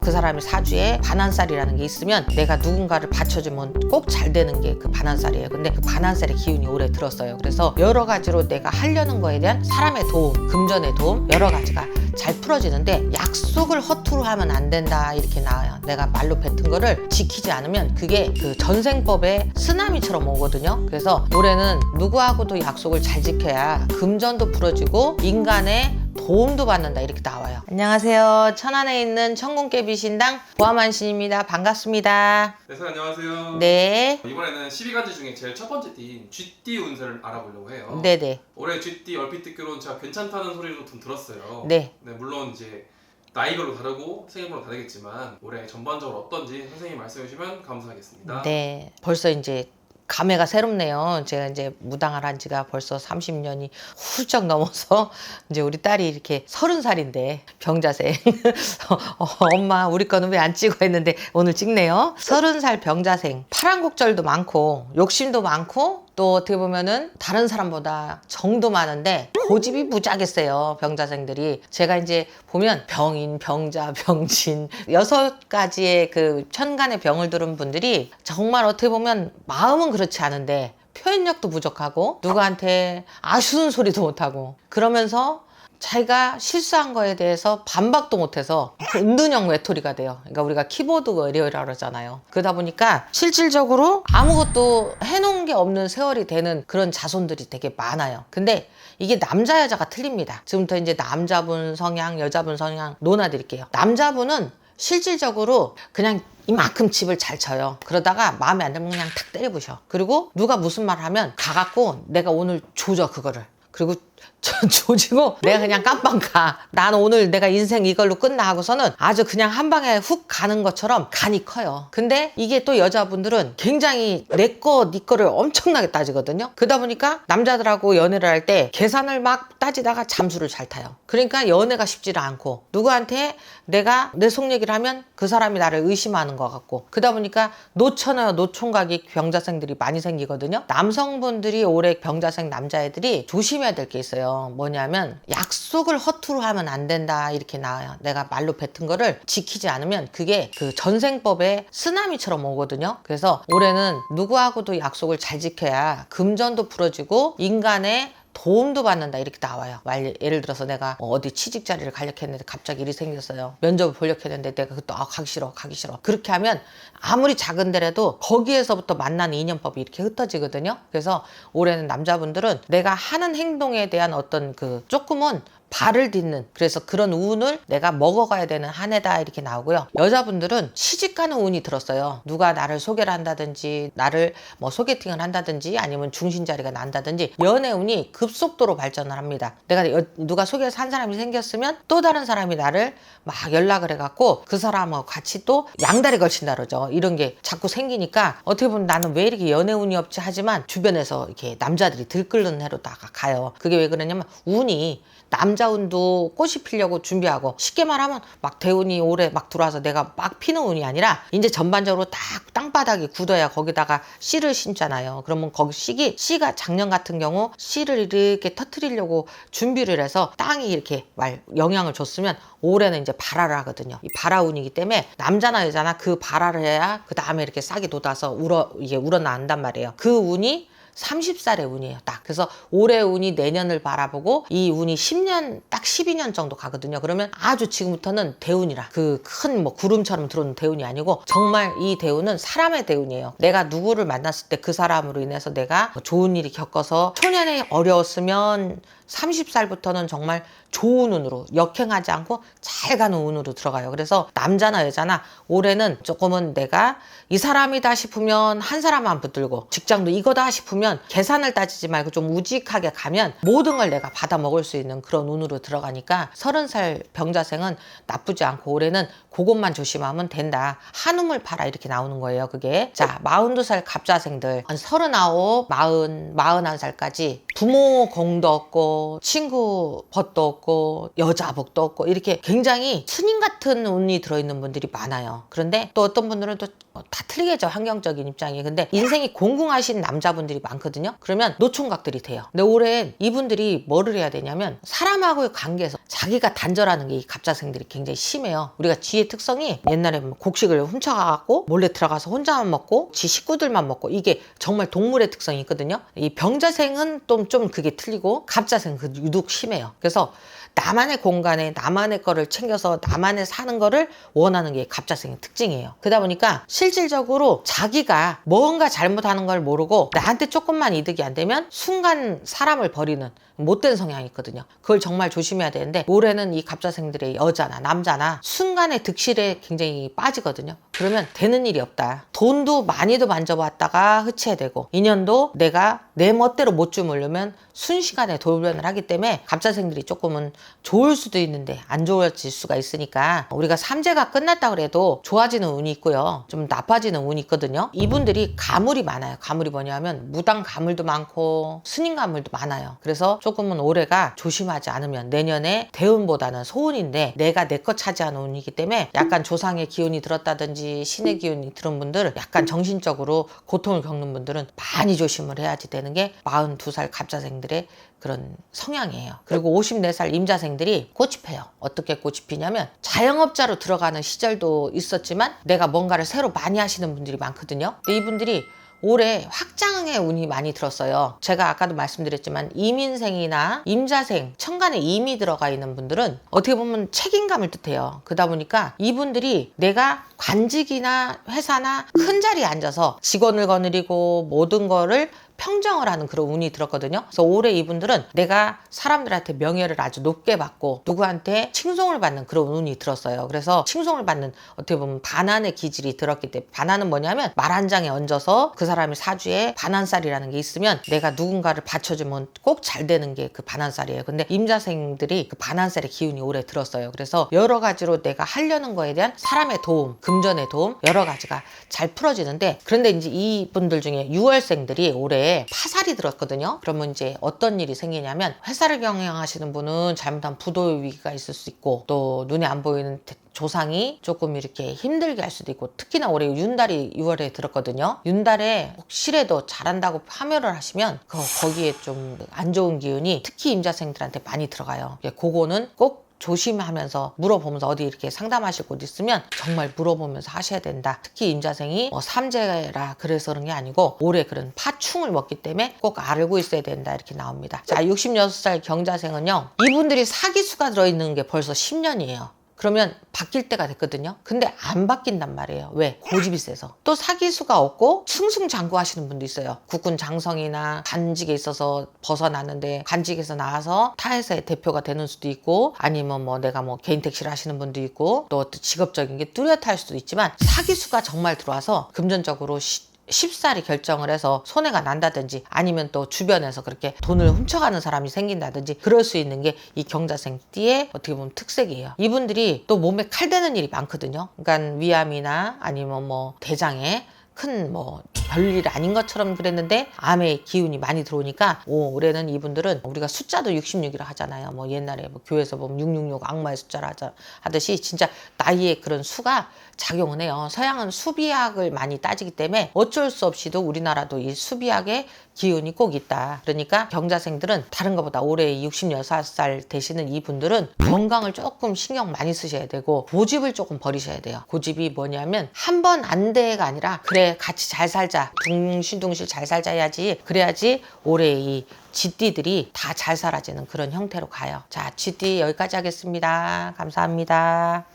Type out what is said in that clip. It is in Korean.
그 사람이 사주에 반한살이라는 게 있으면 내가 누군가를 받쳐주면 꼭 잘 되는 게 그 반한살이에요. 근데 그 반한살의 기운이 올해 들었어요. 그래서 여러 가지로 내가 하려는 거에 대한 사람의 도움, 금전의 도움, 여러 가지가 잘 풀어지는데 약속을 허투루 하면 안 된다 이렇게 나와요. 내가 말로 뱉은 거를 지키지 않으면 그게 그 전생법의 쓰나미처럼 오거든요. 그래서 올해는 누구하고도 약속을 잘 지켜야 금전도 풀어지고 인간의 도움도 받는다 이렇게 나와요. 안녕하세요. 천안에 있는 천궁깨비 신당 보아만신입니다. 반갑습니다. 네, 선생님 안녕하세요. 네. 이번에는 12가지 중에 제일 첫 번째 띠인 쥐띠 운세를 알아보려고 해요. 네네. 올해 쥐띠 얼핏 듣기로는 제가 괜찮다는 소리도 좀 들었어요. 네. 물론 이제 나이별로 다르고 생일별로 다르겠지만 올해 전반적으로 어떤지 선생님이 말씀해 주시면 감사하겠습니다. 네. 벌써 이제 감회가 새롭네요. 제가 이제 무당을 한 지가 벌써 30년이 훌쩍 넘어서 이제 우리 딸이 이렇게 30살인데 병자생 엄마 우리 거는 왜 안 찍어 했는데 오늘 찍네요. 30살 병자생 파란곡절도 많고 욕심도 많고 또 어떻게 보면은 다른 사람보다 정도 많은데 고집이 무지하게 세요. 병자생들이. 제가 이제 보면 병인, 병자, 병진 6가지의 그 천간의 병을 들은 분들이 정말 어떻게 보면 마음은 그렇지 않은데 표현력도 부족하고 누구한테 아쉬운 소리도 못하고 그러면서 자기가 실수한 거에 대해서 반박도 못해서 은둔형 외톨이가 돼요. 그러니까 우리가 키보드 워리어라고 그러잖아요. 그러다 보니까 실질적으로 아무것도 해놓은 게 없는 세월이 되는 그런 자손들이 되게 많아요. 근데 이게 남자 여자가 틀립니다. 지금부터 이제 남자분 성향, 여자분 성향 논하드릴게요. 남자분은 실질적으로 그냥 이만큼 집을 잘 쳐요. 그러다가 마음에 안 들면 그냥 탁 때려부셔. 그리고 누가 무슨 말 하면 가갖고 내가 오늘 조져 그거를. 그리고 조지고 내가 그냥 깜빵 가. 나는 오늘 내가 인생 이걸로 끝나 하고서는 아주 그냥 한 방에 훅 가는 것처럼 간이 커요. 근데 이게 또 여자분들은 굉장히 내 거, 네 거를 엄청나게 따지거든요. 그러다 보니까 남자들하고 연애를 할 때 계산을 막 따지다가 잠수를 잘 타요. 그러니까 연애가 쉽지를 않고 누구한테 내가 내 속 얘기를 하면 그 사람이 나를 의심하는 것 같고 그러다 보니까 노처녀, 노총각이 병자생들이 많이 생기거든요. 남성분들이 올해 병자생 남자애들이 조심해야 될 게 있어요. 뭐냐면 약속을 허투루 하면 안 된다 이렇게 나와요. 내가 말로 뱉은 거를 지키지 않으면 그게 그 전생법의 쓰나미처럼 오거든요. 그래서 올해는 누구하고도 약속을 잘 지켜야 금전도 풀어지고 인간의 도움도 받는다 이렇게 나와요. 예를 들어서 내가 어디 취직 자리를 가려고 했는데 갑자기 일이 생겼어요. 면접을 보려고 했는데 내가 그것도 가기 싫어. 그렇게 하면 아무리 작은 데라도 거기에서부터 만나는 인연법이 이렇게 흩어지거든요. 그래서 올해는 남자분들은 내가 하는 행동에 대한 어떤 그 조금은 발을 딛는 그래서 그런 운을 내가 먹어가야 되는 한 해다 이렇게 나오고요. 여자분들은 시집가는 운이 들었어요. 누가 나를 소개를 한다든지 나를 뭐 소개팅을 한다든지 아니면 중심자리가 난다든지 연애 운이 급속도로 발전을 합니다. 내가 누가 소개해서 한 사람이 생겼으면 또 다른 사람이 나를 막 연락을 해갖고 그 사람하고 같이 또 양다리 걸친다 그러죠. 이런 게 자꾸 생기니까 어떻게 보면 나는 왜 이렇게 연애 운이 없지 하지만 주변에서 이렇게 남자들이 들끓는 해로다가 가요. 그게 왜 그러냐면 운이 남자 운도 꽃이 피려고 준비하고 쉽게 말하면 막 대운이 올해 막 들어와서 내가 막 피는 운이 아니라 이제 전반적으로 딱 땅바닥이 굳어야 거기다가 씨를 심잖아요. 그러면 거기 씨가 작년 같은 경우 씨를 이렇게 터트리려고 준비를 해서 땅이 이렇게 영향을 줬으면 올해는 이제 발화를 하거든요. 이 발화 운이기 때문에 남자나 여자나 그 발화를 해야 그 다음에 이렇게 싹이 돋아서 우러나온단 말이에요. 그 운이 30살의 운이에요. 딱. 그래서 올해 운이 내년을 바라보고 이 운이 10년, 딱 12년 정도 가거든요. 그러면 아주 지금부터는 대운이라 그 큰 뭐 구름처럼 들어오는 대운이 아니고 정말 이 대운은 사람의 대운이에요. 내가 누구를 만났을 때 그 사람으로 인해서 내가 좋은 일이 겪어서 초년에 어려웠으면 30살부터는 정말 좋은 운으로 역행하지 않고 잘 가는 운으로 들어가요. 그래서 남자나 여자나 올해는 조금은 내가 이 사람이다 싶으면 한 사람만 붙들고 직장도 이거다 싶으면 계산을 따지지 말고 좀 우직하게 가면 모든 걸 내가 받아 먹을 수 있는 그런 운으로 들어가니까 30살 병자생은 나쁘지 않고 올해는 그것만 조심하면 된다. 한우물 팔아 이렇게 나오는 거예요. 그게 자 42살 갑자생들 39, 40, 41살까지 부모 공도 없고 친구 벗도 없고 여자 복도 없고 이렇게 굉장히 스님 같은 운이 들어있는 분들이 많아요. 그런데 또 어떤 분들은 또 다 틀리겠죠, 환경적인 입장이. 근데 인생이 공공하신 남자분들이 많거든요. 그러면 노총각들이 돼요. 근데 올해 이분들이 뭐를 해야 되냐면 사람하고의 관계에서 자기가 단절하는 게 이 갑자생들이 굉장히 심해요. 우리가 쥐의 특성이 옛날에 뭐 곡식을 훔쳐가고 몰래 들어가서 혼자만 먹고 지 식구들만 먹고, 이게 정말 동물의 특성이 있거든요. 이 병자생은 좀 그게 틀리고 갑자생은 그 유독 심해요. 그래서 나만의 공간에 나만의 거를 챙겨서 나만의 사는 거를 원하는 게 갑자생의 특징이에요. 그러다 보니까 실질적으로 자기가 뭔가 잘못하는 걸 모르고 나한테 조금만 이득이 안 되면 순간 사람을 버리는 못된 성향이 있거든요. 그걸 정말 조심해야 되는데 올해는 이 갑자생들의 여자나 남자나 순간의 득실에 굉장히 빠지거든요. 그러면 되는 일이 없다. 돈도 많이도 만져봤다가 흐체되고, 인연도 내가 내 멋대로 못 주무려면 순식간에 돌변을 하기 때문에 갑자생들이 조금은 좋을 수도 있는데 안 좋아질 수가 있으니까, 우리가 삼재가 끝났다 그래도 좋아지는 운이 있고요, 좀 나빠지는 운이 있거든요. 이분들이 가물이 많아요. 가물이 뭐냐면 무당 가물도 많고 스님 가물도 많아요. 그래서 조금은 올해가 조심하지 않으면 내년에 대운보다는 소운인데 내가 내 것 차지하는 운이기 때문에 약간 조상의 기운이 들었다든지 신의 기운이 들은 분들, 약간 정신적으로 고통을 겪는 분들은 많이 조심을 해야지 되는 게 42살 갑자생들의 그런 성향이에요. 그리고 54살 임자생들이 꽃이 피어요. 어떻게 꽃이 피냐면 자영업자로 들어가는 시절도 있었지만 내가 뭔가를 새로 많이 하시는 분들이 많거든요. 근데 이분들이 올해 확장의 운이 많이 들었어요. 제가 아까도 말씀드렸지만 이민생이나 임자생, 천간에 임이 들어가 있는 분들은 어떻게 보면 책임감을 뜻해요. 그러다 보니까 이분들이 내가 관직이나 회사나 큰 자리에 앉아서 직원을 거느리고 모든 거를 평정을 하는 그런 운이 들었거든요. 그래서 올해 이분들은 내가 사람들한테 명예를 아주 높게 받고 누구한테 칭송을 받는 그런 운이 들었어요. 그래서 칭송을 받는, 어떻게 보면 반환의 기질이 들었기 때문에, 반환은 뭐냐면 말 한 장에 얹어서 그 사람이 사주에 반환살이라는 게 있으면 내가 누군가를 받쳐주면 꼭 잘 되는 게 그 반환살이에요. 근데 임자생들이 그 반환살의 기운이 올해 들었어요. 그래서 여러 가지로 내가 하려는 거에 대한 사람의 도움, 금전의 도움, 여러 가지가 잘 풀어지는데, 그런데 이제 이분들 중에 6월생들이 올해 파살이 들었거든요. 그러면 이제 어떤 일이 생기냐면, 회사를 경영하시는 분은 잘못한 부도의 위기가 있을 수 있고, 또 눈에 안 보이는 조상이 조금 이렇게 힘들게 할 수도 있고, 특히나 올해 윤달이 6월에 들었거든요. 윤달에 혹시라도 잘한다고 파멸을 하시면 거기에 좀 안 좋은 기운이 특히 임자생들한테 많이 들어가요. 그거는 꼭 조심하면서 물어보면서, 어디 이렇게 상담하실 곳 있으면 정말 물어보면서 하셔야 된다. 특히 임자생이 삼재라 그래서 그런 게 아니고 올해 그런 파충을 먹기 때문에 꼭 알고 있어야 된다, 이렇게 나옵니다. 자, 66살 경자생은요, 이분들이 사기수가 들어있는 게 벌써 10년이에요. 그러면 바뀔 때가 됐거든요. 근데 안 바뀐단 말이에요. 왜? 고집이 세서. 또 사기수가 없고 승승장구 하시는 분도 있어요. 국군 장성이나 관직에 있어서 벗어났는데 관직에서 나와서 타 회사의 대표가 되는 수도 있고, 아니면 뭐 내가 뭐 개인 택시를 하시는 분도 있고, 또 직업적인 게 뚜렷할 수도 있지만 사기수가 정말 들어와서 금전적으로 쉽사리 결정을 해서 손해가 난다든지, 아니면 또 주변에서 그렇게 돈을 훔쳐가는 사람이 생긴다든지, 그럴 수 있는 게 이 경자생 띠의 어떻게 보면 특색이에요. 이분들이 또 몸에 칼 대는 일이 많거든요. 그러니까 위암이나 아니면 뭐 대장에 큰 뭐 별일 아닌 것처럼 그랬는데 암의 기운이 많이 들어오니까 올해는 이분들은, 우리가 숫자도 66이라 하잖아요. 뭐 옛날에 뭐 교회에서 보면 666 악마의 숫자라 하듯이 진짜 나이의 그런 수가 작용을 해요. 서양은 수비학을 많이 따지기 때문에 어쩔 수 없이도 우리나라도 이 수비학의 기운이 꼭 있다. 그러니까 경자생들은 다른 것보다 올해 66살 되시는 이분들은 건강을 조금 신경 많이 쓰셔야 되고, 고집을 조금 버리셔야 돼요. 고집이 뭐냐면 한 번 안 돼가 아니라, 그래 같이 잘 살자, 둥실둥실 잘 살자 해야지, 그래야지 올해 이 쥐띠들이 다 잘 살아지는 그런 형태로 가요. 자, 쥐띠 여기까지 하겠습니다. 감사합니다.